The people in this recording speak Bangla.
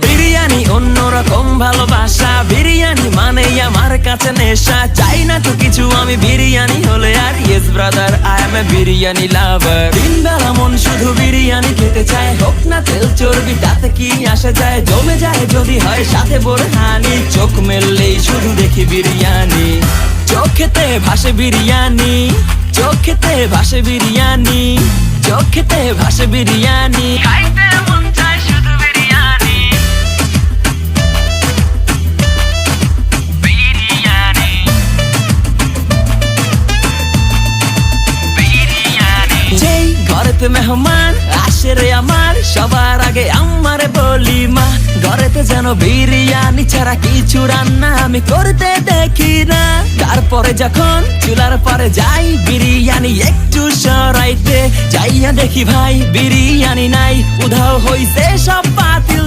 বিরিয়ানি অন্যরকম ভালোবাসা, বিরিয়ানি মানে আমার কাছে নেশা। চাই না তো কিছু আমি বিরিয়ানি হলে আর, yes brother I M A biryani লাভার। দিন বেলা মন শুধু বিরিয়ানি খেতে চায়, হোক না তেল চর্বি তাতে কি আসে যায়। জমে যায় যদি হয় সাথে বোরহানি, চোখ মেললেই শুধু দেখি বিরিয়ানি। চোখেতে ভাসে বিরিয়ানি, চোখেতে ভাসে বিরিয়ানি, চোখেতে ভাসে বিরিয়ানি। খাইতে মন চায় শুধু বিরিয়ানি, বিরিয়ানি, বিরিয়ানি। যেই ঘরেতে মেহমান আসে রে আমার, সবার আগে আমারে বলি মা। ঘরেতে যেন বিরিয়ানি ছাড়া কিছু রান্না আমি করতে দেখি না। তারপরে যখন চুলার পরে যাই বিরিয়ানি একটু সরাইতে, যাইয়া দেখি ভাই বিরিয়ানি নাই, উধাও হইছে সব পাতিল।